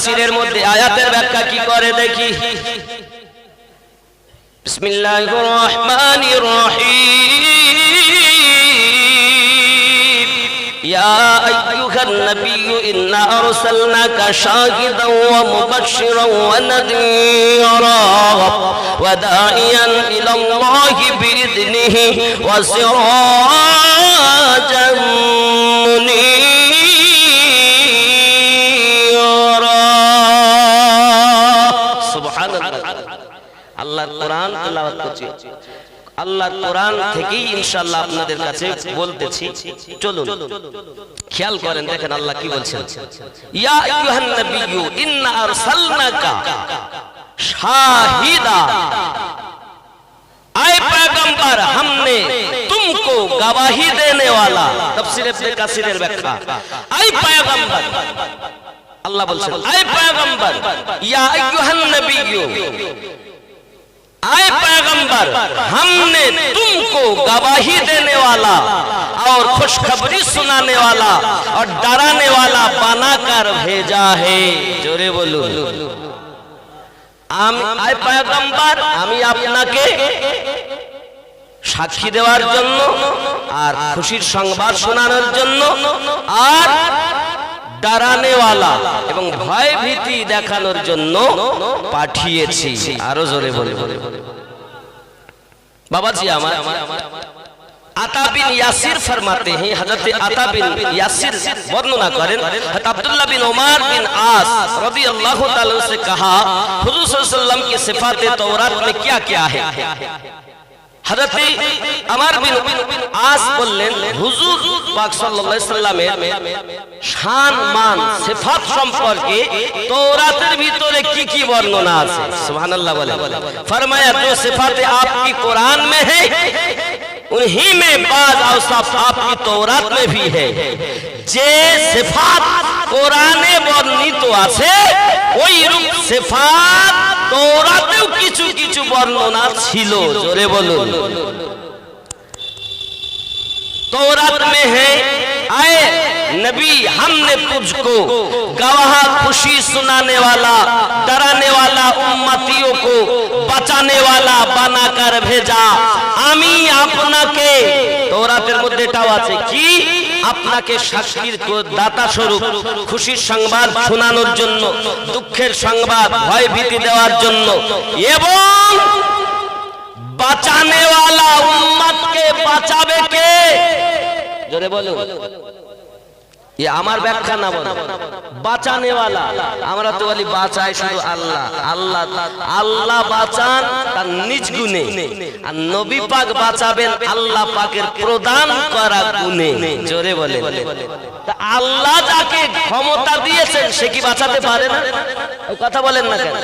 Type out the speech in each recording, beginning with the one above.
কাসিরের মধ্যে আয়াতের ব্যাখ্যা কি করে দেখি। বিসমিল্লাহির রহমানির রহিম। ইয়া আইয়ুহান নাবিয়্যু ইন্না আরসালনাকা শাহিদান ওয়া মুবাশশিরান ওয়া নাযীরা ওয়া দাঈয়ান ইলাল্লাহি বিইذনিহি ওয়া সিরাজাম মুনীরা। সুবহানাল্লাহ। আল্লাহর কোরআন তেলাওয়াত করছি। আল্লাহর কোরআন থেকেই ইনশাআল্লাহ আপনাদের কাছে বলতেছি। চলুন খেয়াল করেন, দেখেন আল্লাহ কি বলছেন। ইয়া আইয়ুহান নাবিয়্যু ইন্না আরসালনাকা শাহিদা, आए पैगंबर हमने तुमको गवाही देने वाला। तफसीर इब्ने कासिरेर व्याख्या। आए पैगंबर, अल्लाह बोलছেন आए पैगंबर या अय्युहन नबिय्यु, आए पैगंबर हमने तुमको गवाही देने वाला और खुशखबरी सुनाने वाला और डराने वाला बनाकर भेजा है। जोरे बोलो। আয় পয়গম্বর, আমি আপনাকে সাক্ষী দেওয়ার জন্য আর খুশির সংবাদ শোনানোর জন্য আর ডরানেওয়ালা এবং ভয় ভীতি দেখানোর জন্য পাঠিয়েছি। আরো জোরে বলে বাবাজি আমার। আতা বিন ইয়াসির ফরমাতে हैं, हजरत আতা বিন यासिर वर्णना करें, हजरत अब्दुल्लाह बिन उमर बिन आस रदियल्लाहु ताला से कहा हुजूर सल्लल्लाहु अलैहि वसल्लम की सिफाते तौरात में क्या क्या है। हजरत उमर बिन आस बोलें हुजूर पाक सल्लल्लाहु अलैहि वसल्लमेर शान मान सिफात সম্পর্কে तौरातेर ভিতরে কি কি বর্ণনা আছে। সুবহানাল্লাহ বলে। फरमाया जो सिफातें आपकी कुरान में है उन्हीं में बाज औसाफ आपकी तौरात में भी है। जे सिफात कुराने বর্ণিত আছে ওই রূপ সিফাত তৌরাতেও কিছু কিছু বর্ণনা ছিল। জোরে বলুন। तौरात में है आए नबी हमने तुझको गवाह खुशी सुनाने वाला डराने वाला उम्मतियों को बचाने वाला बनाकर भेजा। আমি আপনাকে তৌরাতের মধ্যে এটাও আছে কি আপনাকে সাক্ষীর দাতা স্বরূপ খুশির সংবাদ শোনানোর জন্য, দুঃখের সংবাদ ভয় ভীতি দেওয়ার জন্য এবং বাঁচানে वाला উম্মতকে বাঁচাবে কে। জোরে বলো। ये আমার ব্যাখ্যা না বলো, বাঁচানে वाला। আমরা তো বলি বাঁচায় শুধু আল্লাহ। আল্লাহ আল্লাহ বাঁচান তার নিজ গুণে, আর নবী পাক বাঁচাবেন আল্লাহ পাকের প্রদান করা গুণে। জোরে বলে। তা আল্লাহ যাকে ক্ষমতা দিয়েছেন সে কি বাঁচাতে পারে না? ওই কথা বলেন না কেন?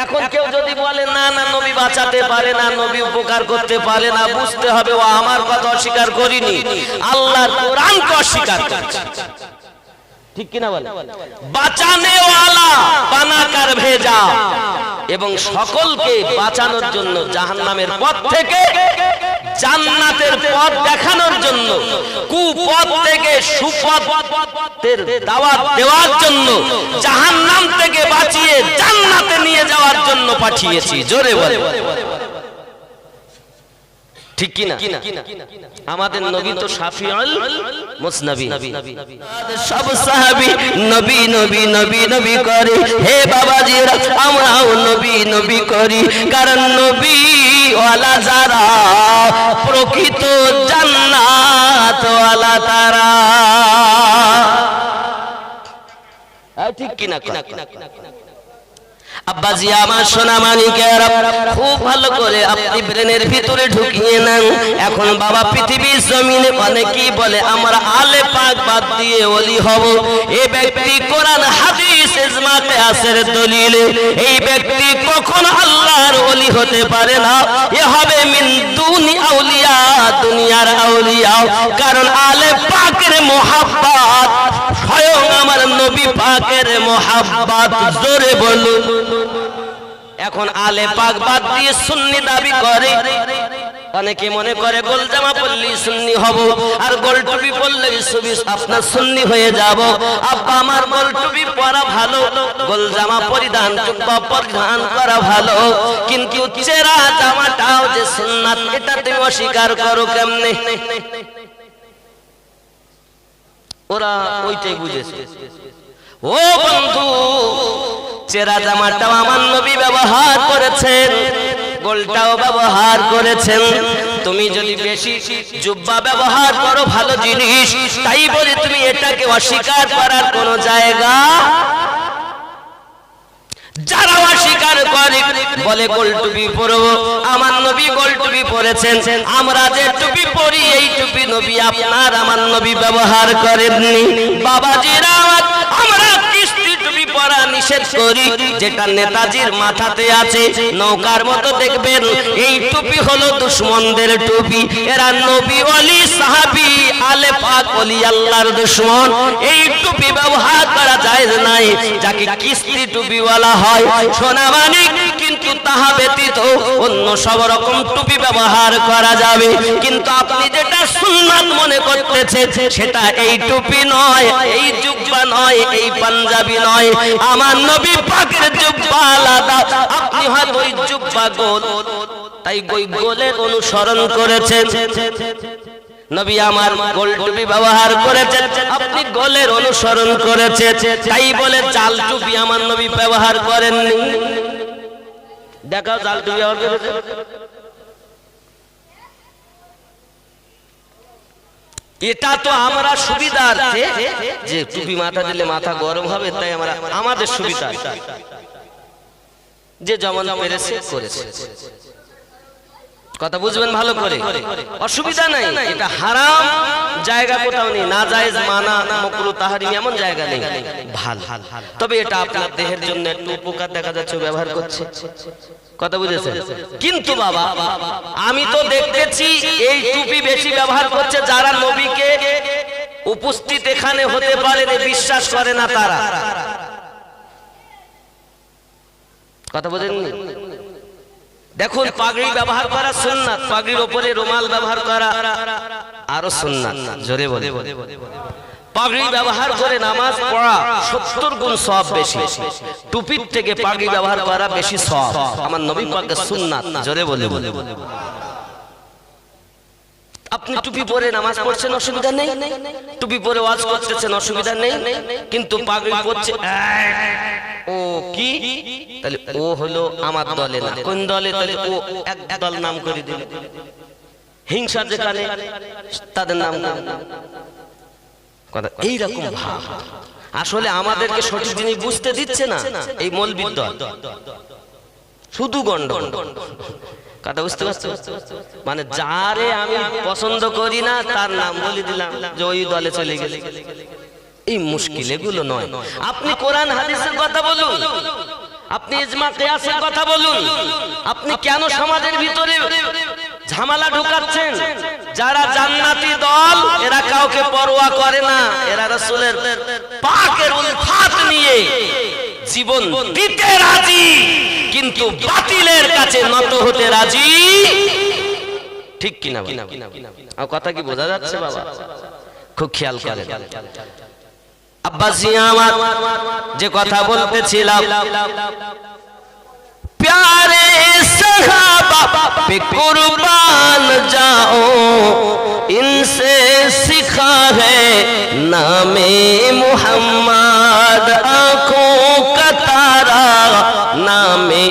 এখন কেউ যদি বলে না না নবী বাঁচাতে পারে না, নবী উপকার করতে পারে না, বুঝতে হবে ও আমার কথা অস্বীকার করিনি, আল্লাহর কোরআনকে অস্বীকার করছে। ঠিক কিনা বলে? বাঁচানে वाला বানাকার ভেজা, এবং সকলকে বাঁচানোর জন্য জাহান্নামের পথ থেকে জান্নাতের পথ দেখানোর জন্য, কুপথ থেকে সুপথের দাওয়াত দেওয়ার জন্য, জাহান্নাম থেকে বাঁচিয়ে জান্নাতে নিয়ে যাওয়ার জন্য পাঠিয়েছি। জোরে বলে। ঠিক কি না? আমাদের নবী তো শাফিউল মুসনবী। সব সাহাবী নবী নবী নবী নবী করে। হে বাবাজিরা আমরাও নবী নবী করি, কারণ নবী ওয়ালা যারা প্রকৃত জান্নাত ওয়ালা তারা। ঠিক কি না? আব্বাজি আমার সোনা মানিকেরা খুব ভালো করে আপনি ব্রেনের ভিতরে ঢুকিয়ে নেন। এখন বাবা পৃথিবীর জমিনে অনেকেই বলে আমরা আলে পাক বাদ দিয়ে ওলি হব। এই ব্যক্তি কোরআন হাদিস ইজমা কিয়াসের দলিলে এই ব্যক্তি কখনো আল্লাহর ওলি হতে পারে না। এ হবে মিন দুনি আউলিয়া, দুনিয়ার আউলিয়া। কারণ আলে পাকের মোহাব্বত স্বয়ং আমার নবী পাকের মোহাব্বত। জোরে বলুন। এখন আলে পাক বাদ দিয়ে সুন্নি দাবি করে। অনেকে মনে করে গোল জামা পরলে সুন্নি হব আর গোল টুপি পরলে আপনার সুন্নি হয়ে যাব। আব্বা আমার গোল টুপি পরা ভালো, গোল জামা পরিধান করা ভালো, কিন্তু চেরা জামাটাও যে সুন্নাত এটা তুমি অস্বীকার করো কেমনে? ওরা ওইটাই বুঝেছে। ও বন্ধু, চেরা জামাটাও আমার নবী ব্যবহার করেছেন, গোলটাও ব্যবহার করেছেন। তুমি যদি বেশি জুব্বা ব্যবহার করো ভালো জিনিস, তাই বলে তুমি এটাকে অস্বীকার করার কোন জায়গা? যারা অস্বীকার করে বলে গোল টুপি পরবো, আমার নবী গোল টুপি পরেছেন, আমরা যে টুপি পরি এই টুপি নবী আপনার আমার নবী ব্যবহার করেননি। বাবাজিরা, আমরা কিস্তি টুপি পরা নিষেধ করি, যেটা নেতাজির মাথাতে আছে নৌকার মতো দেখবেন, এই টুপি হলো দুশমনদের টুপি। এরা নবী ওলি সাহাবী আলে পাক ওলি আল্লাহর দুশমন। এই টুপি ব্যবহার করা যায় নাই, যাকে কিস্তি টুপি বলা হয় সোনা মানিক, কিন্তু তাহা ব্যতীত অন্য সব রকম টুপি ব্যবহার করা যাবে। কিন্তু আপনি যেটা সুন্নাত মনে করতেছেন সেটা এই টুপি নয়, এই জুব্বা নয়, এই পাঞ্জাবি নয়। আমার নবী পাকের জুব্বা আলাদা, আপনি হয়তো ওই জুব্বা গোল, তাই ওই গোলের অনুসরণ করেছেন। নবী আমার গোল টুপি ব্যবহার করেছেন, আপনি গোলের অনুসরণ করেছেন, তাই বলে জাল টুপি আমার নবী ব্যবহার করেননি। দেখাও জাল টুপি ব্যবহার করেছে। এটা তো আমরা সুবিধার্থে, যে টুপি মাথা দিলে মাথা গরম হবে, তাই আমরা আমাদের সুবিধা, যে যেমন পেরেছে করেছে। কথা বুঝবেন ভালো করে, অসুবিধা নাই। এটা হারাম জায়গা কোথাও নেই, নাজায়েজ মানা মাকরুহ তাহরিম এমন জায়গা নেই, ভালো। তবে এটা আপনার দেহের জন্য একটু উপকার দেখা যাচ্ছে, ব্যবহার করছে। কথা বুঝেছেন? কিন্তু বাবা, আমি তো দেখতেছি এই টুপি বেশি ব্যবহার করছে যারা নবীকে উপস্থিত এখানে হতে পারে বিশ্বাস করে না তারা। কথা বুঝেননি? দেখুন, পাগড়ি ব্যবহার করা সুন্নাত, পাগড়ির উপরে রুমাল ব্যবহার করা আরো সুন্নাত। জোরে বলে, পাগড়ি ব্যবহার করে নামাজ পড়া 70 গুণ সওয়াব বেশি, টুপির থেকে পাগড়ি ব্যবহার করা বেশি সওয়াব। আমার নবী পাকের সুন্নাত। জোরে বলে, আপনি টুপি পরে নামাজ পড়ছেন অসুবিধা নেই, টুপি পরে ওয়াজ করতেছেন অসুবিধা নেই, কিন্তু পাগড়ি পরছে, ও কি তাহলে ও হলো আমার দলে না, কোন দলে? তাহলে ও এক দল নাম করে দিল, হিংসা যেখানে তাদের নাম কথা। এইরকম ভাব আসলে আমাদেরকে সঠিক জিনিস বুঝতে দিচ্ছে না এই মৌলবীর দল, শুধু গন্ডগোল। কথা বুঝতে পারছো? মানে যারে আমি পছন্দ করি না তার নাম বলে দিলাম যে ওই দলে চলে গেলে। এই মুশকিল, এগুলো নয়। আপনি কোরআন হাদিসের কথা বলুন, আপনি ইজমা কিয়াসের কথা বলুন। আপনি কেন সমাজের ভিতরে ঝামেলা ঢুকাচ্ছেন? যারা জান্নাতি দল এরা কাউকে পরোয়া করে না, এরা রাসূলের পাকের উলফাত নিয়ে জীবন দিতে রাজি, কিন্তু বাতিলের কাছে নত হতে রাজি। ঠিক কিনা? আর কথা কি বোঝা যাচ্ছে বাবা? খুব খেয়াল করেন। আব্বাসি আমার যে কথা বলতেছিলাম, प्यारे सहाबा पे कुर्बान जाओ, इनसे सीखा है नामे मुहम्मद, आंखों का तारा नामे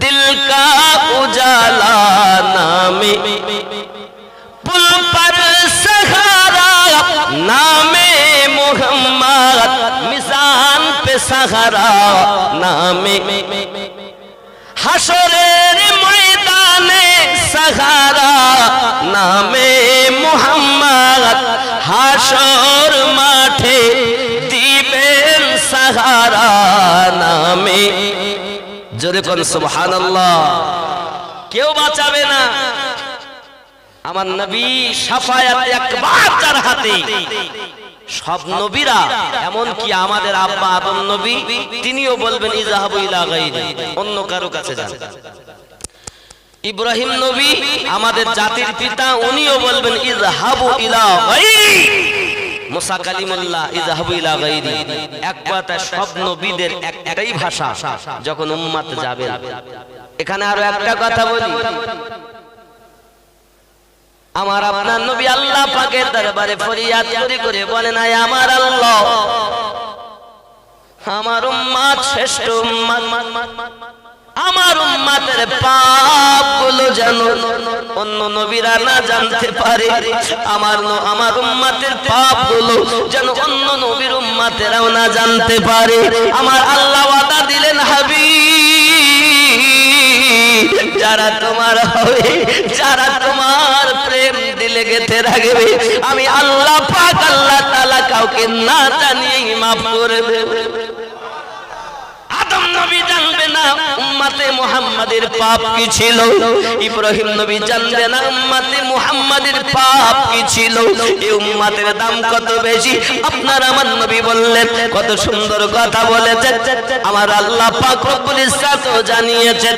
दिल का उजाला, नामे पुल पर सहारा नामे मुहम्मद, मिजान पे सहारा नामे, हशरेर मैदाने सहारा नामे मुहम्मद, हाशर माठे दिबेन सहारा नामे। जोरे कोन सुबहानाल्लाह। কেউ বাঁচাবে না। আমার নবী শাফায়াত একবার যার হাতে, সব নবীরা, এমন কি আমাদের আব্বা আদম নবী, তিনিও বলবেন ইযহাবু ইলা গায়রি, অন্য কারো কাছে যান। ইব্রাহিম নবী আমাদের জাতির পিতা, উনিও বলবেন ইযহাবু ইলা গায়রি। মুসা কালিমুল্লাহ ইযহাবু ইলা গায়রি। এক কথায় সব নবীদের একটাই ভাষা যখন উম্মত যাবে। এখানে আরো একটা কথা বলি, আমার আপনার নবী আল্লাহ পাকের দরবারে ফরিয়াদ করে বলেন, আয় আমার আল্লাহ, আমার উম্মত শ্রেষ্ঠ উম্মত, আমার উম্মতের পাপগুলো যেন অন্য নবীরা না জানতে পারে, আমার উম্মতের পাপগুলো যেন অন্য নবীর উম্মতেরাও না জানতে পারে। আমার আল্লাহ ওয়াদা দিলেন, হাবিব, যারা তোমার হবে, যারা তোমার প্রেম দিলে গেঁথে রাখবে, আমি আল্লাহ পাক আল্লাহ তাআলা কাউকে না জানিয়ে মাফ করে দেবে। আদম নবী জানবে না উম্মতে মুহাম্মাদের পাপ কি ছিল, ইব্রাহিম নবী জানবে না উম্মতে মুহাম্মাদের পাপ কি ছিল। এই উম্মতের দাম কত বেশি আপনার আমার নবী বললেন, কত সুন্দর কথা বলেছেন। আমার আল্লাহ পাক রব্বুল ইজ্জত জানিয়েছেন,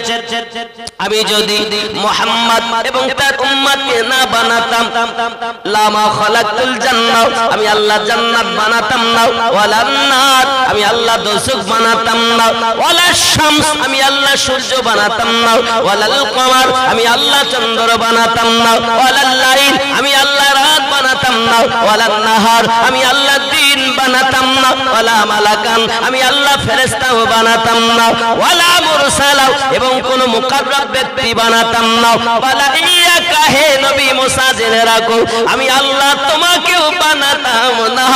আমি যদি মুহাম্মদ এবং তার উম্মতকে না বানাতাম, লামা খালাকতুল জান্নাহ, আমি আল্লাহ জান্নাত বানাতাম না, ওয়ালান নার, আমি আল্লাহ দোজখ বানাতাম না, ওয়ালা শামস, আমি আল্লাহ সূর্য বানাতাম না, ওয়ালাল কমার, আমি আল্লাহ চন্দ্র বানাতাম না, ওয়ালাল লাইল, আমি আল্লাহ রাত বানাতাম না, ওয়ালান নাহার, আমি আল্লাহ দিন বানাতাম না, ওয়ালা মালাকান, আমি আল্লাহ ফেরেশতাও বানাতাম না, ওয়ালা মুরসালা, এবং কোন মুকাররব ব্যক্তি বানাতাম না, ওয়ালা ইয়াকা, হে নবী মুসা জেনে রাখো, আমি আল্লাহ তোমাকেও বানাতাম না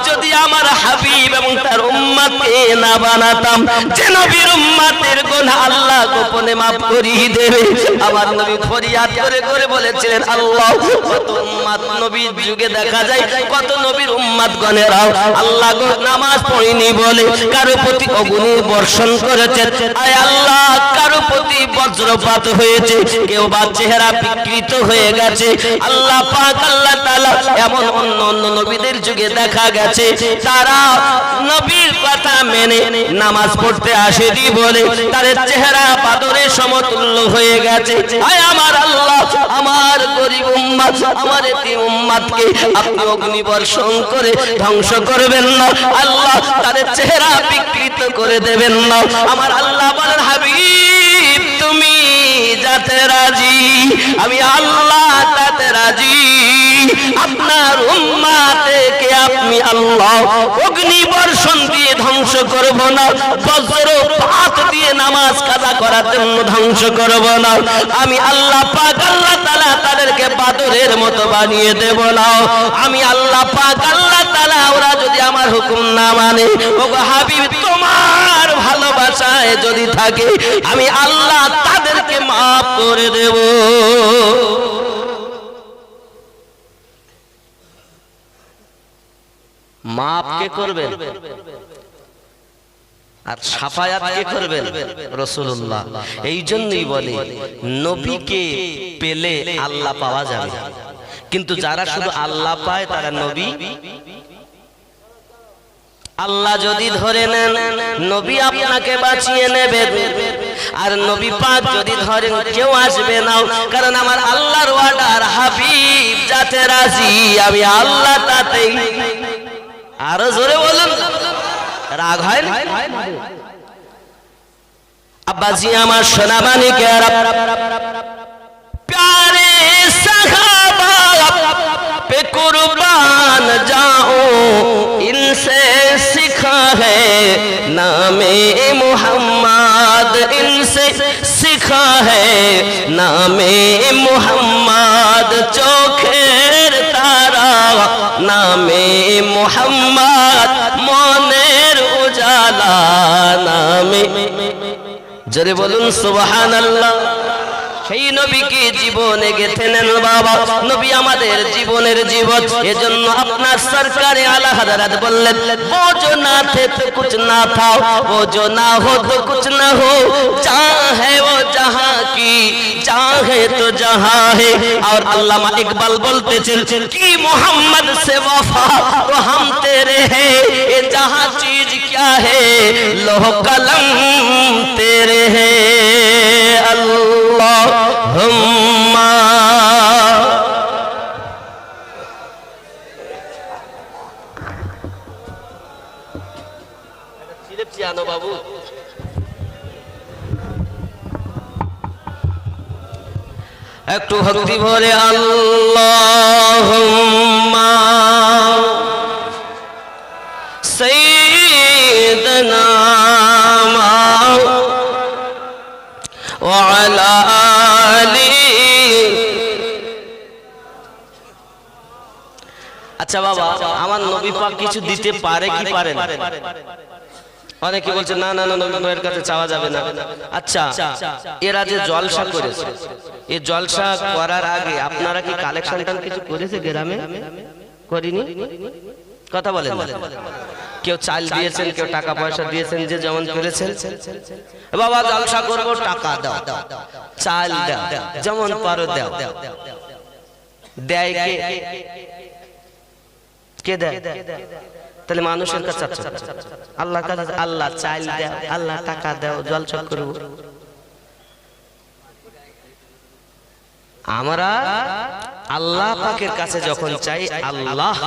যদি আমার হাবিব এবং তার উম্মতকে না বানাতাম। যে নবীর উম্মতের গুনাহ আল্লাহ গোপনে মাফ করিয়ে দেবে। আমার নবী ফরিয়াদ করে বলেছিলেন, আল্লাহ, কত উম্মত নবীর যুগে দেখা যায়, কত নবীর উম্মত গণেরাও আল্লাহ গো নামাজ পড়েনি বলে কারো প্রতি অগ্নি বর্ষণ করেছে, আয় আল্লাহ কারো প্রতি বজ্রপাত হয়েছে, কেউ বা চেহারা বিকৃত হয়ে গেছে। আল্লাহ পাক আল্লাহ তাআলা এমন অন্য নবীদের যুগে দেখা গেছে, তারা নবীর কথা মেনে নামাজ পড়তে আসেনি বলে তাদের চেহারা বাদরের সমতুল্য হয়ে গেছে। আয় আমার আল্লাহ, আমার গরিব উম্মত, আমার এতিম উম্মতকে আপনি অগ্নি বর্ষণ করে ধ্বংস করবেন না, আল্লাহ তাদের চেহারা বিকৃত করে দেবেন না। আমার আল্লাহ বলেন, হাবিব তুমি যাতে রাজি, আমি আল্লাহ তাতে রাজি। আপনার উম্মতকে আপনি আল্লাহ অগ্নি বর্ষণ দিয়ে ধ্বংস করব না, বজ্রপাত দিয়ে নামাজ কাজা করার জন্য ধ্বংস করব না। আমি আল্লাহ পাক আল্লাহ তাআলা তাদেরকে বাদরের মতো বানিয়ে দেব না। আমি আল্লাহ পাক আল্লাহ তাআলা, ওরা যদি আমার হুকুম না মানে, ওগো হাবিব তোমার ভালোবাসায় যদি থাকে, আমি আল্লাহ তাদেরকে মাফ করে দেব। মাফ কে করবেন আর শাফায়াত কে করবেন? রাসূলুল্লাহ। এই জন্যই বলে নবীকে পেলে আল্লাহ পাওয়া যাবে, কিন্তু যারা শুধু আল্লাহ পায় তারা নবী, আল্লাহ যদি ধরে নেন নবী আপনাকে বাঁচিয়ে নেবেন, আর নবী পাক যদি ধরেন কেউ আসবে না, কারণ আমার আল্লাহর ওয়ার্ডার, হাবিব যাতে রাজি আমি আল্লাহ তাতেই। আরো জোরে বলুন, রাগ হয় না? আব্বাজি আমার সোনা মানিকেরা, প্যারে সাহাবা पे कुर्बान जाओ, इनसे सीखा है नामे मोहम्मद, इनसे सीखा है नामे मोहम्मद, चोखेर तारा नामे मोहम्मद, मोनेर उजाला नामे। जरे बोलुन सुबहानाल्लाह। সেই নবীকে জীবনে গেঁথে নেন বাবা, নবী আমাদের জীবনের জীবন। এজন্য আপনার সরকারে আলা হযরত বললেন, ও जो ना थे तो कुछ ना था, वो जो ना हो तो कुछ ना हो, चाहे वो जहां की चाहे तो जहां है। और अल्लामा इकबाल बोलतेছেন कि मोहम्मद से वफा तो हम तेरे हैं, ये जहां चीज क्या है लोह कलम तेरे हैं। अल्लाह হুম্মা চিরানো বাবু একটু ভক্তি ভরে আল্লাহুম্মা সাইয়্যিদানা ওয়া আলা আলি। আচ্ছা বাবা, আমার নবী পাক কিছু দিতে পারে কি পারে না? অনেকে বলছে না না না, নবী পাকের কাছে চাওয়া যাবে না। আচ্ছা, এরা যে জলসা করেছে, এই জলসা করার আগে আপনারা কি কালেকশন কিছু করেছে গ্রামে? করিনি? কথা বলেন। কেউ চাল দিয়েছেন, কেউ টাকা পয়সা দিয়েছেন, যে যেমন করেছেন। বাবা জলসা করবো, টাকা দাও, চাল দাও, যেমন পারো দাও। দেয় কে? কে দেয়? তাহলে মানুষের কাছে আল্লাহর কাছে আল্লাহ চাল দাও, আল্লাহ টাকা দাও, জলসা করবো। আমরা আল্লাহ পাকের কাছে যখন চাই, আল্লাহ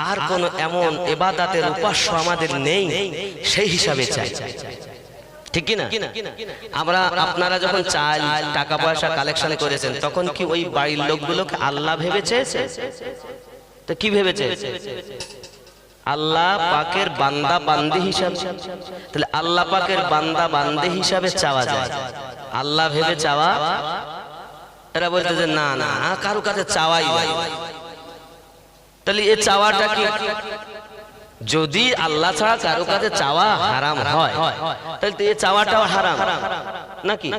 আর কোন এমন ইবাদতের উপাস্য আমাদের নেই, সেই হিসাবে চাই, ঠিক কি না? আমরা আপনারা যখন চাল টাকা পয়সা কালেকশন করেছেন, তখন কি ওই বাড়ির লোকগুলোকে আল্লাহ ভেবেছে? তো কি ভেবেছে? আল্লাহ পাকের বান্দা বান্দি হিসাবে। তাহলে আল্লাহ পাকের বান্দা বান্দি হিসাবে চাওয়া যায়, আল্লাহ ভেবে চাওয়া। এরা বলতে যে না না, কারো কাছে চাওয়াই যায়। তাহলে এই চাওয়াটা কি? যদি আল্লাহ ছাড়া কারো কাছে চাওয়া হারাম হয়, তাহলে তো এই চাওয়াটাও হারাম নাকি?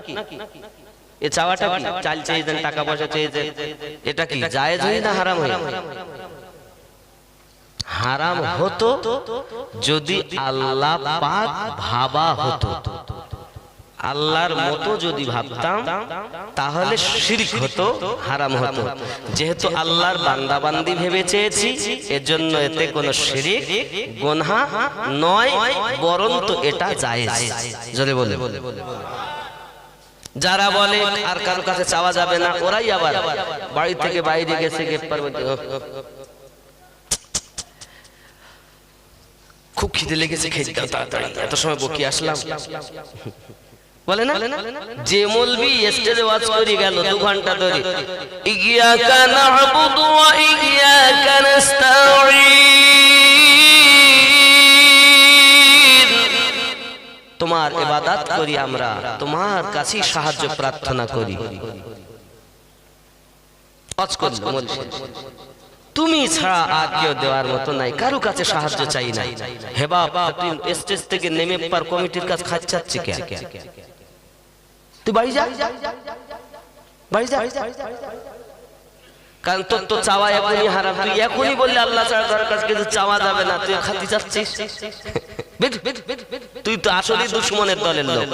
এই চাওয়াটা কি? চাল চেয়েছেন, টাকা পয়সা চেয়েছেন, এটা কি জায়েজ হয় না হারাম হয়? হারাম হতো যদি আল্লাহ পাক ভাবা হতো। আল্লাহর মতো যদি ভাবতাম তাহলে শিরক হতো, হারাম হতো। যেহেতু আল্লাহর বান্দা বান্দি ভেবে চেয়েছি, এজন্য এতে কোনো শিরক গুনাহ নয়, বরং তো এটা জায়েজ। জোরে বলে। যারা বলে আর কারো কাছে চাওয়া যাবে না, ওরাই আবার বাড়ি থেকে বাইরে গেছে, খুব খিদে লেগেছে, খেতে দাও তাড়াতাড়ি, এত সময় বকি আসলাম, বলে না? যে মৌলবি স্টেজে ওয়াজ করে গেল 2 ঘন্টা ধরে, ইয়্যাকা না'বুদু ওয়া ইয়্যাকা নাস্তাঈন, তোমার ইবাদত করি আমরা, তোমার কাছে সাহায্য প্রার্থনা করি। ওয়াজ করল বলছে, তুমি ছাড়া আর কেউ দেওয়ার মতো নাই, কারো কাছে সাহায্য চাই না। হে বাবা, তুই স্টেজ থেকে নেমে পার কমিটির কাছে খাচ্ছাচ্ছি কে? তুই বাড়ি যা, বাড়ি যা, কারণ তোর তো চাওয়া এখনই হারাম। তুই এখনই বললে আল্লাহ ছাড়া কারো কাছে কিছু চাওয়া যাবে না, তুই খাতি যাচ্ছিস। তুই তো আসলে দুশমনের দলের লোক।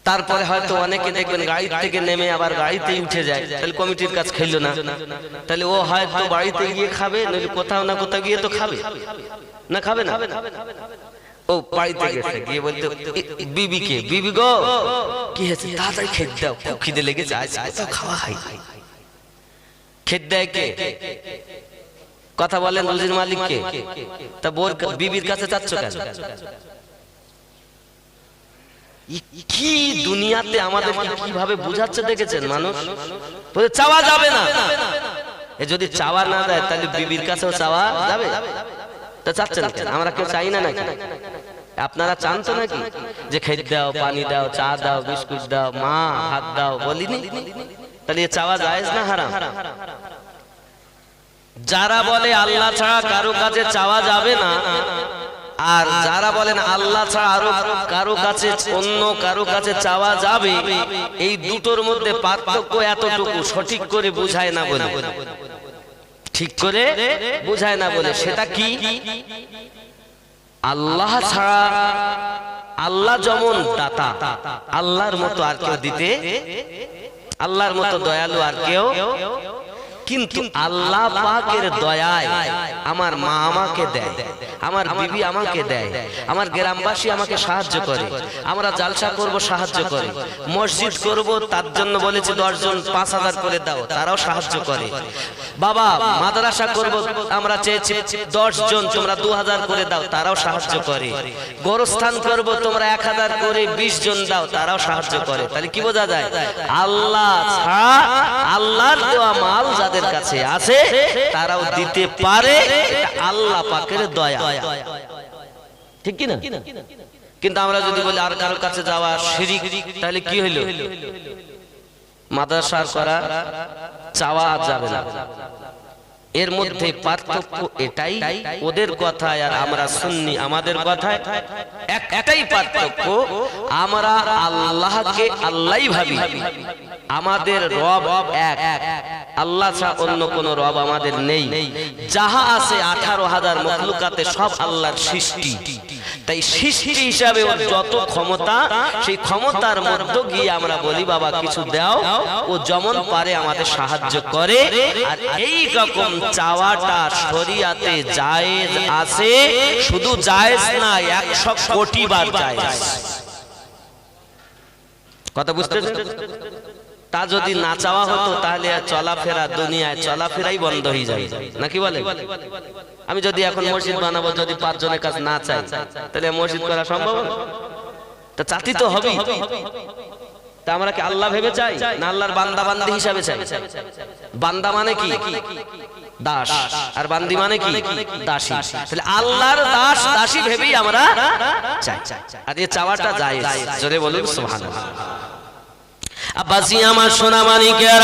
তারপরে হয়তো অনেকে দেখবেন গাড়ি থেকে নেমে আবার গাড়িতেই উঠে যায়, তাহলে কমিটির কাজ খেললো না। তাহলে ও হয়তো বাড়িতে গিয়ে খাবে, নইলে কোথাও না কোথাও গিয়ে তো খাবে না, খাবে না। ও বাড়িতে গেছে, গিয়ে বলতে বিবিকে, বিবি গো কি হয়েছে, তাড়াতাড়ি খেতে দাও, খুব খিদে লেগেছে, আজ খাওয়া খাই। খেতে দেয় কে? কথা বলেন রুজির মালিককে। তা বোর বিবির কাছে চাচ্ছ কেন? কি দুনিয়াতে আমাদেরকে কিভাবে বুঝাচ্ছে দেখেছেন মানুষ? বলে চাওয়া যাবে না। এ যদি চাওয়া না যায়, তাহলে বিবির কাছেও চাওয়া যাবে? তা চাচ্ছেন কেন? আমরা কেউ চাই না নাকি? আপনারা চান তো নাকি যে খেতে দাও, পানি দাও, চা দাও, বিস্কুট দাও, মা ভাত দাও, বলিনি? তাহলে এ চাওয়া জায়েজ না হারাম? যারা বলে আল্লাহ ছাড়া কারো কাছে চাওয়া যাবে না, আর যারা বলেন আল্লাহ ছাড়া আরো কারো কাছে, অন্য কারো কাছে চাওয়া যাবে, এই দুটোর মধ্যে পার্থক্য এতটুকু, সঠিক করে বুঝায় না বলে, ঠিক করে বুঝায় না বলে। সেটা কি? আল্লাহ ছাড়া, আল্লাহ যেমন দাতা, আল্লাহর মতো আর কেউ দিতে, আল্লাহর মতো দয়ালু আর কেউ কিন্তু আল্লাহ পাকের দয়ায় আমার মা আমাকে দেয়, আমার বিবি আমাকে দেয়, আমার গ্রামবাসী আমাকে সাহায্য করে, আমরা জালসা করব সাহায্য করে, মসজিদ করব তার জন্য বলেছে 10 জন 5000 করে দাও, তারাও সাহায্য করে। বাবা মাদ্রাসা করব আমরা চেয়েছি 10 জন তোমরা 2000 করে দাও, তারাও সাহায্য করে। গোরস্থান করব তোমরা 1000 করে 20 জন দাও, তারাও সাহায্য করে। তাহলে কি বোঝা যায়? আল্লাহ ছাড়া আল্লাহর দেওয়া মাল যাদের কাছে আছে তারাও দিতে পারে, এটা আল্লাহ পাকের দয়া, ঠিক কি না? কিন্তু আমরা যদি বলি আর কারোর কাছে যাওয়া শিরিক, তাহলে কি হইল? মাদ্রাসা করা চাওয়া যাবে না। এর মধ্যে পার্থক্য এটাই, ওদের কথায় আর আমরা সুন্নি আমাদের কথায় একটাই পার্থক্য, আমরা আল্লাহকে আল্লাহই ভাবি, আমাদের রব এক, আল্লাহ ছাড়া অন্য কোন রব আমাদের নেই। যাহা আছে 18,000 মখলুকাতে সব আল্লাহর সৃষ্টি, তাই সৃষ্টি হিসাবে ওর যত ক্ষমতা, সেই ক্ষমতার মধ্যে গিয়ে আমরা বলি বাবা কিছু দাও, ও যেমন পারে আমাদের সাহায্য করে। আর এই রকম চাওয়াটা শরিয়াতে জায়েজ আছে, শুধু জায়েজ না 100 কোটি বার জায়েজ। কথা বুঝতেছেন? তা যদি না চাওয়া হতো তাহলে চলাফেরা, দুনিয়ায় চলাফেরাই বন্ধ হয়ে যাবে, নাকি বলে? আমি যদি এখন মসজিদ বানাবো, যদি 5 জনের কাছে না চাই, তাহলে মসজিদ করা সম্ভব? তা চাতি তো হবে। তা আমরা কি আল্লাহ ভেবে চাই না আল্লাহর বান্দা বান্দি হিসাবে চাই? বান্দা মানে কি? দাস। আর বান্দি মানে কি? দাসী। তাহলে আল্লাহর দাস দাসী ভেবেই আমরা চাই। আর এই চাওয়াটা জায়েজ। জোরে বলুন সুবহানাল্লাহ। আব্বাসি আমার সোনা মানিকের,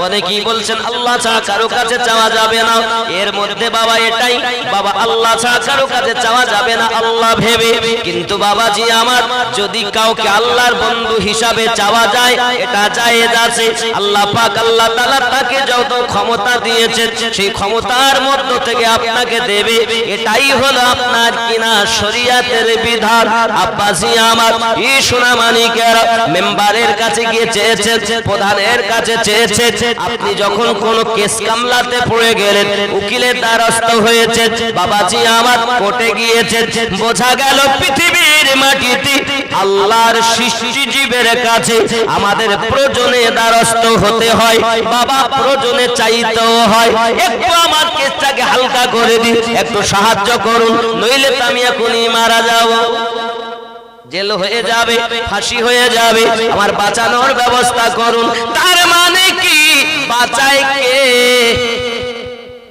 অনেকেই বলছেন আল্লাহ ছাড়া কারো কাছে চাওয়া যাবে না। এর মধ্যে বাবা এটাই, বাবা আল্লাহ ছাড়া কারো কাছে চাওয়া যাবে না আল্লাহ ভেবে। কিন্তু বাবাজি আমার, যদি কাউকে আল্লাহর বন্ধু হিসাবে চাওয়া যায়, এটা জায়েজ আছে। আল্লাহ পাক আল্লাহ তাআলা তাকে যত ক্ষমতা দিয়েছেন, সেই ক্ষমতার মধ্য থেকে আপনাকে দেবে, এটাই হলো আপনার কিনা শরীয়তের বিধান। আব্বাসি আমার, এই সোনা মানিকের, মেম্বারের কাছে গিয়েছে, প্রধানের কাছে চেয়েছে, আপনি যখন কোন কেস কামলাতে পড়ে গেলেন, উকিলের দ্বারস্থ হয়েছে, বাবাজি আমার কোর্টে গিয়েছে, বোঝা গেল পৃথিবীর মাটিতে আল্লাহর সৃষ্টি জীবের কাছে আমাদের প্রয়োজনে দ্বারস্থ হতে হয়, বাবা প্রয়োজনে চাইতেও হয়, একটু আমার কেসটাকে হালকা করে দিন, একটু সাহায্য করুন, নইলে তো আমি এখনই মারা যাব, জেল হয়ে যাবে, ফাঁসি হয়ে যাবে, আমার বাঁচানোর ব্যবস্থা করুন। তার মানে কি? বাঁচায় কে?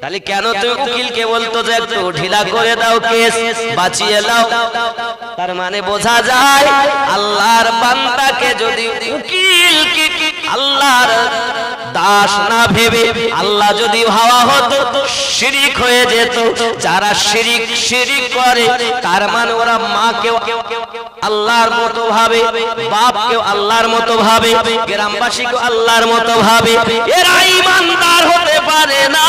তাহলে কেন তুমি উকিলকে বলতো যে একটু ঢিলা করে দাও, কেস বাঁচিয়ে দাও? তার মানে বোঝা যায় আল্লাহর বান্দাকে যদি উকিলকে আল্লাহর দাস না ভেবে আল্লাহ যদি ভাবা হতো, শিরিক হয়ে যেত। যারা শিরিক করে, তার মানে ওরা মাকেও আল্লাহর মতো ভাবে, বাপকেও আল্লাহর মতো ভাবে, গ্রামবাসীকেও আল্লাহর মতো ভাবে, এরা ঈমানদার হতে পারে না।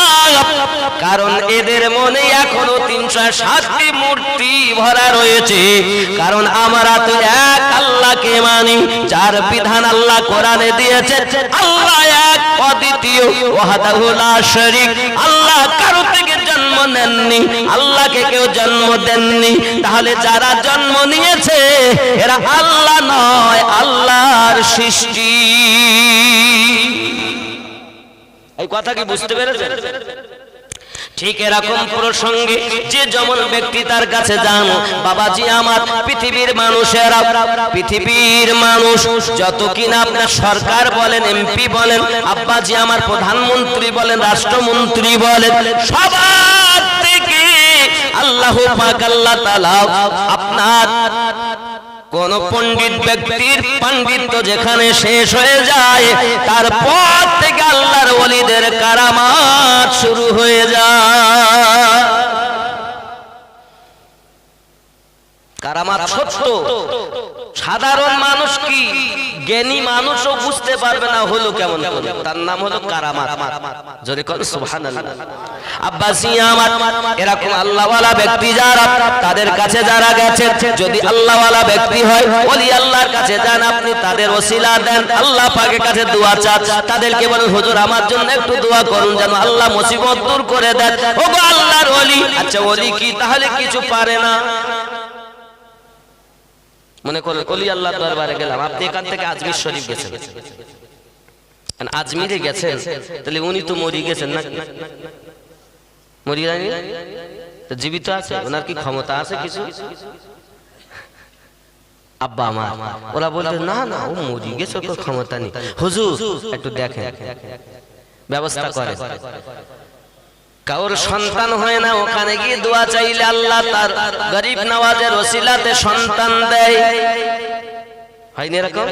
কারণ এদের মনে এখনো 360টি মূর্তি ভরা রয়েছে। কারণ আমরা তো এক আল্লাহকে মানি, যার বিধান আল্লাহ কোরআনে দিয়েছে, আল্লাহ এক অদ্বিতীয়, ওয়াহদাহু লা শারীক। আল্লাহ কারো থেকে জন্ম নেননি, আল্লাহকে কেউ জন্ম দেননি। তাহলে যারা জন্ম নিয়েছে এরা আল্লাহ নয়, আল্লাহর সৃষ্টি। এই কথা কি বুঝতে পেরেছেন? ঠিক এরকম প্রসঙ্গে যে যেমন ব্যক্তি তার কাছে যান, বাবাজি আমার, পৃথিবীর মানুষেরা, পৃথিবীর মানুষ যত কিনা আপনার সরকার বলেন, এমপি বলেন, আব্বাজি আমার প্রধানমন্ত্রী বলেন, রাষ্ট্রমন্ত্রী বলেন, সবার থেকে আল্লাহ পাক আল্লাহ তাআলা আপনার কোন পণ্ডিত ব্যক্তির পাণ্ডিত্য যেখানে শেষ হয়ে যায়, তারপর থেকে আল্লাহর ওলিদের কারামাত শুরু হয়ে যায়। কারামাত সত্য, সাধারণ মানুষ কি জ্ঞানী মানুষও বুঝতে পারবে না হলো কেমন করে, তার নাম হলো কারামাত। জোরে কোন সুবহানাল্লাহ। আব্বাসী আমার এরকম আল্লাহওয়ালা ব্যক্তি যারা, তাদের কাছে যারা গেছে, যদি আল্লাহওয়ালা ব্যক্তি হয়, ওলি আল্লাহর কাছে যান, আপনি তাদের ওসিলা দেন, আল্লাহ পাকের কাছে দোয়া চান, তাদেরকে বলেন হুজুর আমার জন্য একটু দোয়া করুন যেন আল্লাহ মুসিবত দূর করে দেন। ওগো আল্লাহর ওলি। আচ্ছা ওলি কি তাহলে কিছু পারে না? মনে করেন ওলি আল্লাহর দরবারে গেলাম, আপনি এখান থেকে আজমির শরীফ গেছেন, আজমিরে গেছেন, তাহলে উনি তো মরে গেছেন না, মরে যায়নি তো জীবিত আছে, ওনার কি ক্ষমতা আছে কিছু? আব্বা আমার ওরা বলতে না না ও মরে গেছে, ওর ক্ষমতা নেই। হুজুর একটু দেখেন, ব্যবস্থা করেন। কারোর সন্তান হয় না, ওখানে গিয়ে দোয়া চাইলে আল্লাহ তার গরিব নওয়াজের ওসিলাতে সন্তান দেয়, হয়নি এরকম?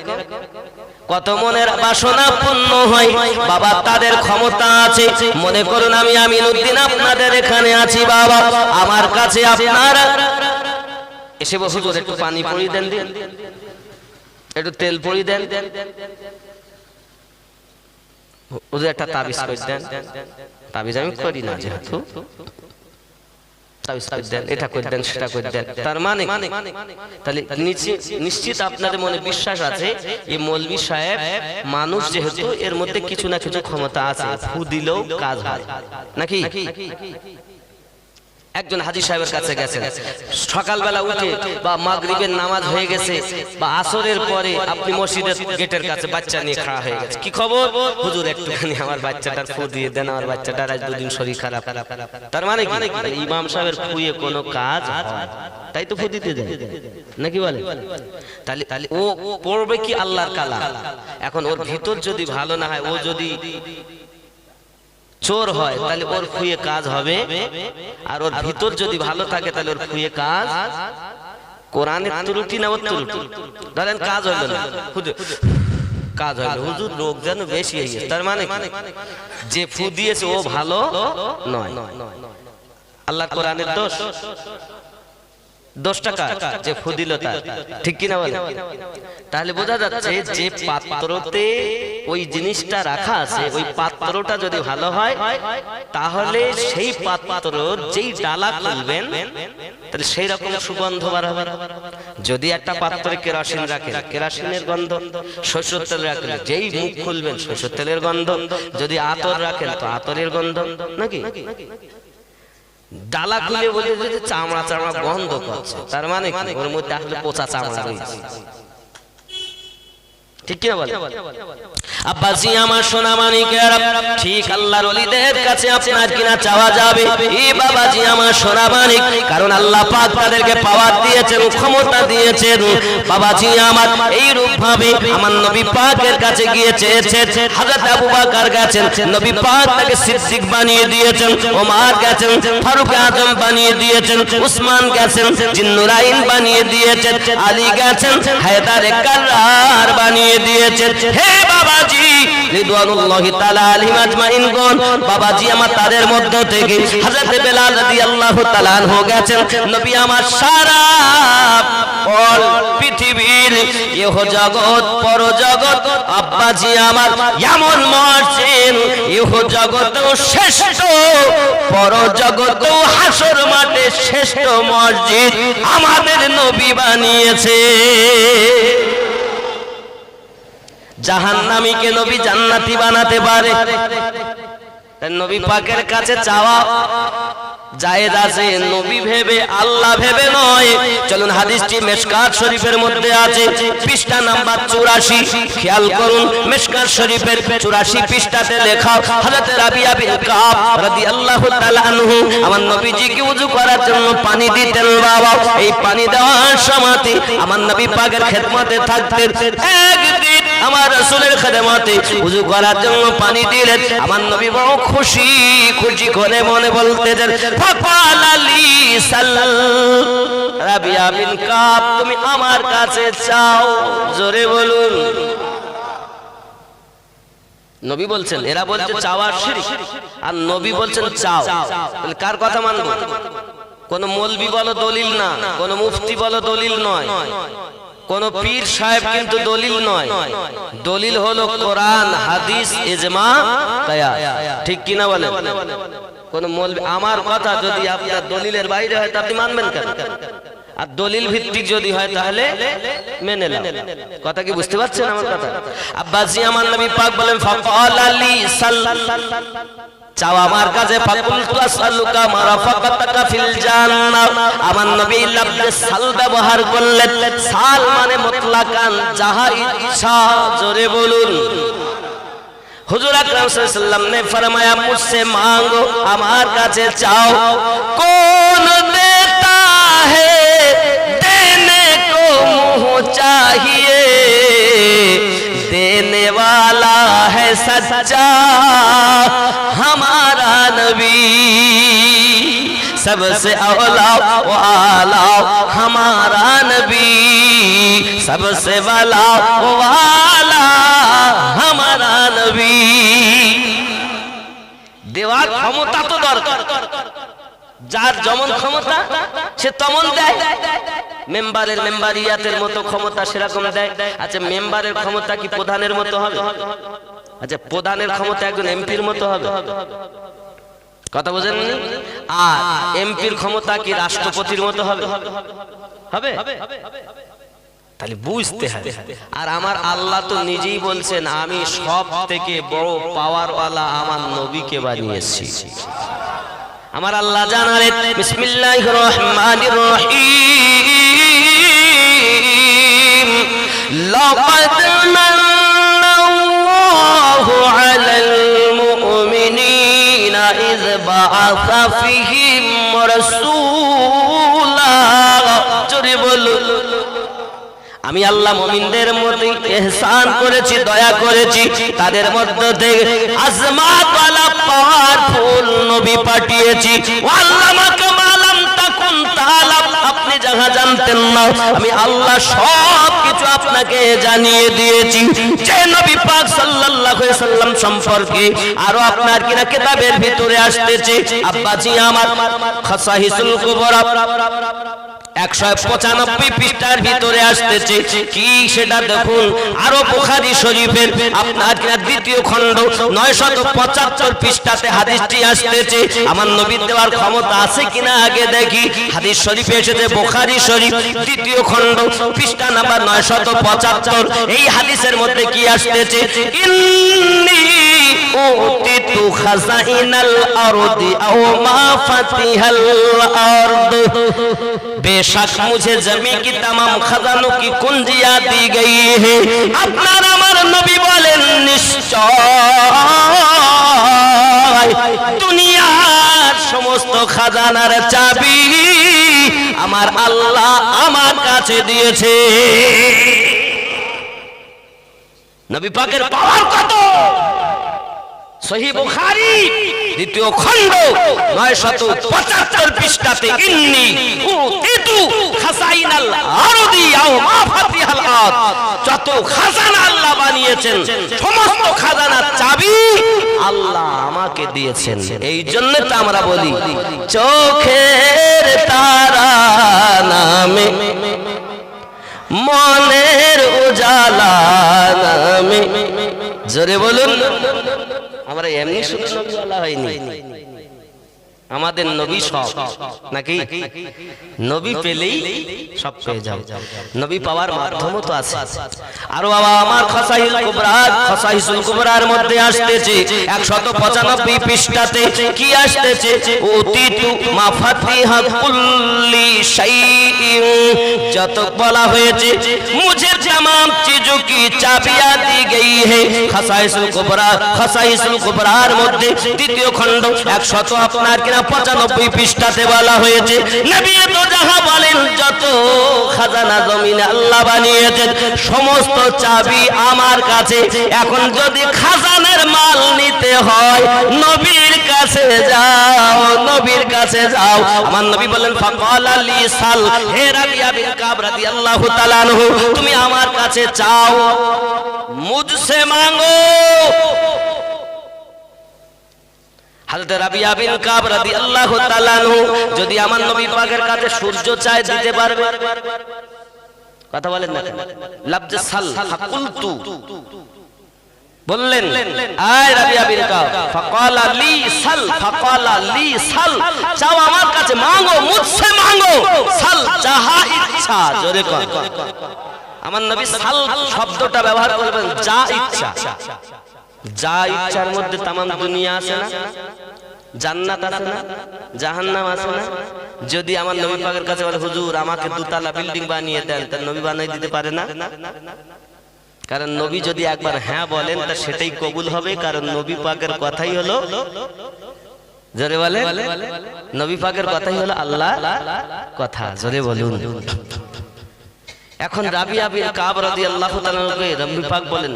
কত মনের বাসনা পূর্ণ হয়। বাবা তাদের ক্ষমতা আছে। মনে করুন আমি আমিনউদ্দিন আপনাদের এখানে আছি, বাবা আমার কাছে আপনারা এসে হুজুর একটু পানি পড়ি দেন, একটু তেল পড়ি দেন, হুজুর একটা তাবিজ করে দেন। তাবিজ আমি করি না, যেহেতু তাবিজ করে দেন, এটা করে দেন, সেটা করে দেন। তার মানে তাহলে নিশ্চিত আপনাদের মনে বিশ্বাস আছে এই মৌলভী সাহেব মানুষ, যেহেতু এর মধ্যে কিছু না কিছু ক্ষমতা আছে, ফু দিলেও কাজ হয় নাকি? একজন হাজী সাহেবের কাছে গেছেন, সকালবেলা উঠে বা মাগরিবের নামাজ হয়ে গেছে বা আসরের পরে আপনি মসজিদের গেটের কাছে বাচ্চা নিয়ে খাড়া হয়ে গেছে, কি খবর? হুজুর একটুখানি আমার বাচ্চাটার ফু দিয়ে দেন, আমার বাচ্চাটার আজ দুদিন শরীর খারাপ। তার মানে কি ইমাম সাহেবের ফুয়ে কোনো কাজ হয়? তাই তো ফু দিতে দেয় নাকি বলে? তাহলে ও পড়বে কি আল্লাহর কালাম। এখন ওর ভিতর যদি ভালো না হয়, ও যদি চোর হয় তাহলে ওর ফুয়ে কাজ হবে, আর ওর ভিতর যদি ভালো থাকে তাহলে ওর ফুয়ে কাজ। কোরআনের ত্রুটি না ওর ত্রুটি? ধরেন কাজ হলো না, কাজ হলো, হুজুর রোগ যেন বেশি হয়ে গেছে, তার মানে যে ফু দিয়েছে ও ভালো নয়। আল্লাহ কোরআনের দোষ, দোষটা কার? যে ফু দিল তার, ঠিক কিনা বলে? তাহলে বোঝা যাচ্ছে যে পাত্রতে ওই জিনিসটা রাখা আছে, ওই পাত্রটা যদি ভালো হয় তাহলে সেই পাত্র যেই ডালা খুলবেন তাহলে সেই রকম সুগন্ধ বার হবে। যদি একটা পাত্রে কেরোসিন রাখেন, কেরোসিনের গন্ধ, সরষের তেল রাখেন, যেই মুখ খুলবেন সরষের তেলের গন্ধ, যদি আতর রাখেন তো আতরের গন্ধ নাকি? ডালা খুলে বলে যে চামড়া চামড়া গন্ধ করছে, তার মানে ওর মধ্যে আসলে পচা চামড়া রয়েছে, ঠিক কি বলে? আব্বাসী আমার সোনা মানিকেরা, ঠিক আল্লাহর ওলিদের কাছে আপনার কিনা চাওয়া যাবে এই বাবাজি আমার সোনা মানিক, কারণ আল্লাহ পাক তাদেরকে পাওয়ার দিয়েছেন, ক্ষমতা দিয়েছেন। বাবাজি আমার এই রূপ ভাবে আমার নবী পাকের কাছে গিয়েছে, হযরত আবু বকর গেছেন, নবী পাক তাকে সিদ্দিক বানিয়ে দিয়েছেন, ওমর গেছেন ফারুক আজম বানিয়ে দিয়েছেন, উসমান গেছেন জিন্নুরাইন বানিয়ে দিয়েছেন, আলী গেছেন হায়দারে কাররার বানিয়ে দিয়েছেন। হে বাবাজি রিদওয়ানুল্লাহি তাআলা আলাইহিম আজমাইন গণ, বাবাজি আমার তাদের মধ্য থেকে হযরত বেলাল রাদিয়াল্লাহু তাআলা আনহু গেছেন, নবী আমার সারা অল পৃথিবীর ইহ জগৎ পর জগৎ আব্বাজি আমার এমন মর্জিন, ইহ জগতেও শ্রেষ্ঠ পর জগতেও হাসর মাঠে শ্রেষ্ঠ মসজিদ আমাদের নবী বানিয়েছে। জাহান্নামীকে নবী জান্নাতি বানাতে পারে। নবী পাকের কাছে চাওয়া জায়েজ আছে, নবী ভেবে আল্লাহ ভেবে নয়। চলুন হাদিসটি মিশকাত শরীফের মধ্যে আছে, পৃষ্ঠা নাম্বার 84। খেয়াল করুন মিশকাত শরীফের 84 পৃষ্ঠাতে লেখা, হযরত রাবিয়া বিন কাব রাদিয়াল্লাহু তাআলা আনহু আমার নবীজিকে ওযু করার জন্য পানি দিতেন। বাবা এই পানি দেওয়ার সময় আমার নবী পাকের খেদমতে থাকতেন। একদিন আমার রাসূলের খেদমতে ওযু করার জন্য পানি দিলেন, আমার নবী বড় খুশি খুশি করে মনে বলতেছেন, ফাকাল আলী সাল্লাল রাবিয়া বিন কাব তুমি আমার কাছে চাও। জোরে বলুন। নবী বলছেন, এরা বলছে চাওয়া শিরক, আর নবী বলছেন চাও, তাহলে কার কথা মানবো? কোন মৌলবি বলো দলিল না, কোন মুফতি বলো দলিল নয়, কোন পীর সাহেব কিন্তু দলিল নয়। দলিল হলো কোরআন, হাদিস, ইজমা, কিয়াস। ঠিক কিনা বলেন? কোন মৌলবি আমার কথা যদি আপনার দলিলের বাইরে হয় তা আপনি মানবেন কেন? আর দলিল ভিত্তিক যদি হয় তাহলে মেনে নাও। কথা কি বুঝতে পারছেন আমার কথা? আব্বাসি আমার নবী পাক বলেন ফাকাল লি চাও আমার কাছে, ফাকুলতু আসআলুকা মারাফাকাতাকা ফিল জান্নাহ। আমার নবী লফজে সাল ব্যবহার করলেন। সাল মানে মুতলাকান, যাহা ইচ্ছা, জোরে বলুন। हुजूर अकरम सल्लल्लाहु अलैहि वसल्लम ने फरमाया मुझसे मांगो, আমার কাছে চাও। कौन देता है देने को मुँह चाहिए, देने वाला है सच्चा हमारा नबी, सबसे औला व आला हमारा नबी, सबसे वाला व आला हमारा नबी। দেওয়ার ক্ষমতা তো দরকার, যার যেমন ক্ষমতা সে তেমন দেয়। মেম্বারের মেম্বারিয়াতের মতো ক্ষমতা সেরকম দেয়। আচ্ছা মেম্বারের ক্ষমতা কি প্রধানের মতো হবে? আচ্ছা প্রধানের ক্ষমতা একজন এমপির মতো হবে? কথা বোঝেননি? আর এমপির ক্ষমতা কি রাষ্ট্রপতির মতো হবে? হবে? তাহলে বুঝতে হবে। আর আমার আল্লাহ তো নিজেই বলছেন আমি সব থেকে বড় পাওয়ারওয়ালা আমার নবীকে বানিয়েছি। আমার আল্লাহ জানালেন বিসমিল্লাহির রহমানির রহিম, লাকাদ মান্নাল্লাহু আলাল মুমিনিনা ইয বাআসা ফীহিম রাসূলা। জোরে বলুন। আমি আল্লাহ মুমিনদের মধ্যে ইহসান করেছি, দয়া করেছি, তাদের মধ্যে থেকে আজমাত ওয়ালা পাওয়ারফুল নবী পাঠিয়েছি। ওয়াল্লামাকা মা লাম তাকুন তাআলাম, আপনি যাহা জানতেন না আমি আল্লাহ সব কিছু আপনাকে জানিয়ে দিয়েছি। যে নবী পাক সাল্লাল্লাহু আলাইহি সাল্লাম সম্পর্কে আরো আপনার কিনা কিতাবের ভিতরে আসতেছে। আব্বাজি আমার খাসাইসুল কুবরা 195 পৃষ্ঠার ভিতরে আসতেছে। কি সেটা দেখুন। আরো বুখারী শরীফের আপনার কিনা দ্বিতীয় খণ্ড 975 পৃষ্ঠাতে হাদিসটি আসতেছে। আমার নবীর দেওয়ার ক্ষমতা আছে কিনা আগে দেখি। হাদিস শরীফে এসেছে বুখারী শরীফ দ্বিতীয় খণ্ড পৃষ্ঠা নাম্বার 975। এই হাদিসের মধ্যে কি আসতেছে? ইন্নী উতিতু খাযাইনাল আরদি আও মা ফাতিহাল আরদ, बेशक मुझे जमी की तमाम खजानों की कुंजियां दी गई है। আপনার আমার নবী বলেন নিশ্চয় দুনিয়ার সমস্ত খাজানার চাবি আমার আল্লাহ আমার কাছে দিয়েছে। নবী পাকের পাওয়ার কত! সহিহ বুখারী দ্বিতীয় খণ্ড 975 পৃষ্ঠাতে ইন্নী উতিতু খাযাইনাল আরদি আও মা ফাতিহাল আরদ, যত খাজানা আল্লাহ বানিয়েছেন সমস্ত খাজানার চাবি আল্লাহ আমাকে দিয়েছেন। এই জন্য তো আমরা বলি চোখের তারা নামে মনের উজালা নামে। জোরে বলুন। আমরা এমনি শুধু নবী বলা হয়নি, আমাদের নবী সব নাকি? নবী পেলেই সব পেয়ে যাও। নবী পাওয়ার মাধ্যমও তো আছে। আরো বাবা আমার খাসাইসুল কুবরার মধ্যে আসতেছে 195 পৃষ্ঠাতে কি আসতেছে? উতিতু মাফাতিহা কুল্লি শাইইন, যত বলা হয়েছে মুঝে तमाम चीजों की चाबियां दी गई है। খাসাইসুল কুবরার মধ্যে দ্বিতীয় খণ্ড 100 আপনার কিনা 95 পৃষ্ঠাতে বলা হয়েছে নবী তো যাহা বলেন যত খাজানা জমিনে আল্লাহ বানিয়েছেন সমস্ত চাবি আমার কাছে। এখন যদি খাজানার মাল নিতে হয় নবীর কাছে যাও, নবীর কাছে যাও। আমার নবী বলেন ফাকালা লি সাল, হে রাবিয়া বিন কাব রাদিয়াল্লাহু তাআলা আনহু তুমি আমার কাছে চাও, মুঝসে মাঙ্গো। হযরত রাবিয়া বিন কাব রাদিয়াল্লাহু তাআলা আনহু যদি আমার নবী পাকের কাছে সূর্য চায় দিতে পারবে? কথা বলেন না, লফজ সাল ফাকুলতু বললেন, আয় রাবিয়া বিন কাব, ফাকালা লি সাল, ফাকালা লি সাল, চাও আমার কাছে মাঙ্গো, মুঝসে মাঙ্গো, সাল যাহা ইচ্ছা, জোরে কর। আমার নবী সাল শব্দটা ব্যবহার করবেন যা ইচ্ছা। যা ইচ্ছার মধ্যে তাম দুনিয়া আছে না, জান্নাত আছে না, জাহান্নাম আছে না। যদি আমার নবী পাকের কাছে বলে হুজুর আমাকে দুতলা বিল্ডিং বানিয়ে দেন, তার নবী বানিয়ে দিতে পারে না? কারণ নবী যদি একবার হ্যাঁ বলেন তা সেটাই কবুল হবে, কারণ নবী পাকের কথাই হলো, জোরে বলে, নবী পাকের কথাই হলো আল্লাহ কথা, জোরে বলুন। এখন রাবিয়া বিন কাব রাদিয়াল্লাহু তাআলা কে নবী পাক বলেন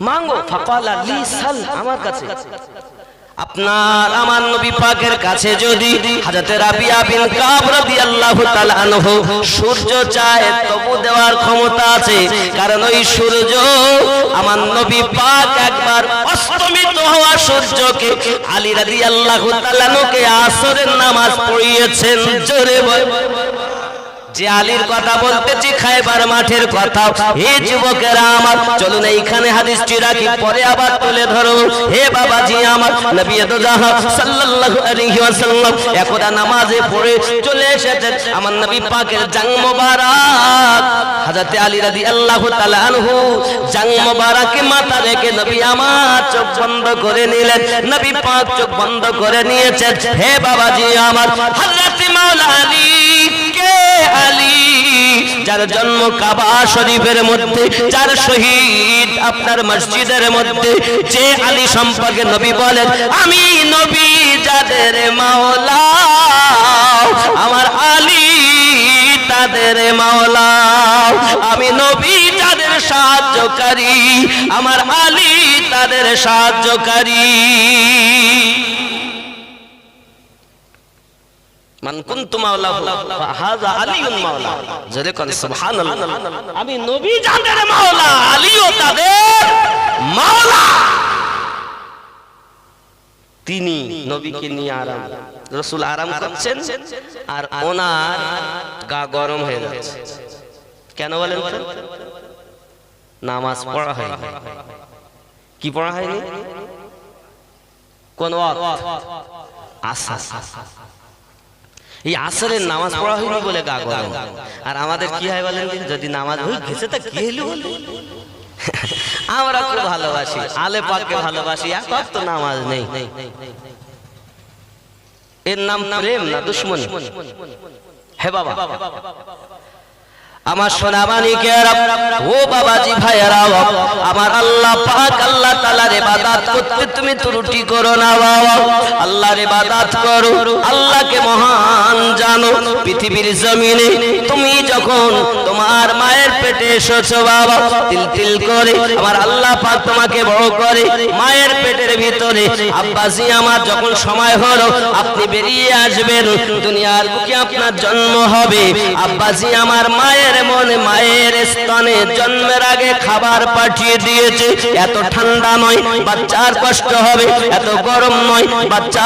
মাঙ্গো, ফাকালা লি সাল, আমার কাছে। আপনার আমার নবী পাকের কাছে যদি হযরত রাবিয়া বিন কাব রাদিয়াল্লাহু তাআলা আনহু সূর্য চায় তবু দেওয়ার ক্ষমতা আছে, কারণ ওই সূর্য আমার নবী পাক একবার অস্তমিত হওয়া সূর্যকে আলী রাদিয়াল্লাহু তাআলা আনহুকে আসরের নামাজ পড়িয়েছেন, জোরে বল। যে আলীর কথা বলতেছি খায়বার মাঠের কথা। হে যুবকেরা আমার, চলুন এইখানে হাদিসটি রাখি, পরে আবার তুলে ধরো। হে বাবাজি আমার, নবী দোজাহাব সাল্লাল্লাহু আলাইহি ওয়াসাল্লাম একদা নামাজে পড়ে চলে এসেছেন আমার নবী পাকের জাং মোবারক। হযরত আলী রাদিয়াল্লাহু তাআলা আনহু জাং মোবারকে মাথা রেখে নবী আমার চোখ বন্ধ করে নিলেন। নবী পাক চোখ বন্ধ করে নিয়েছেন। হে বাবাজি আমার, হযরত মাওলা আলী কে আলী, যার জন্ম কাবা শরীফের মধ্যে, যার শহীদ আপনার মসজিদের মধ্যে, যে আলী সম্পর্কে নবী বলেন আমি নবী যাদের মাওলা, আমার আলী তাদের মাওলা। আমি নবী যাদের সাহায্যকারী, আমার আলী তাদের সাহায্যকারী। মান কুনতু মাওলাহু ফাহাযা আলিয়ুন মাওলা, জোরে কোন সুবহানাল্লাহ। আমি নবী যাদের মাওলা, আলীও তাদের মাওলা। তিনি নবীকে নিয়ে আরাম, রাসূল আরাম করছেন আর ওনার গা গরম হয়ে যাচ্ছে। কেন বলেন তো? নামাজ পড়া হয়নি। কি পড়া হয়নি? কোন ওয়াক্ত? আসর। এই আসরের নামাজ পড়া হয়নি বলে গা গরম। আর আমাদের কি হয় বলেন, যদি নামাজ হয়ে গেছে তা কি হলো? আমরা খুব ভালোবাসি, আলে পাককে ভালোবাসি, এক ওয়াক্ত নামাজ নেই। এর নাম প্রেম না দুশমনী? হে বাবা আমার সোনা মানিকেরা, ও বাবাজি ভাইয়েরা, আমার আল্লাহ পাক আল্লাহ তাআলার ইবাদত করতে তুমি ত্রুটি করো না বাবা। আল্লাহর ইবাদত করো, আল্লাহকে মহান জানো। পৃথিবীর জমিনে তুমি যখন তোমার মায়ের পেটে এসেছো বাবা, তিল তিল করে আমার আল্লাহ পাক তোমাকে বড় করে মায়ের পেটের ভিতরে। আব্বাজি আমার যখন সময় হলো আপনি বেরিয়ে আসবেন, দুনিয়ার বুকে আপনার জন্ম হবে। আব্বাজি আমার মায়ের মনে মায়ের স্তনে জন্মের আগে খাবার পাঠিয়ে দিয়েছে। এত ঠান্ডা নয় বাচ্চার কষ্ট হবে, এত গরম নয় বাচ্চা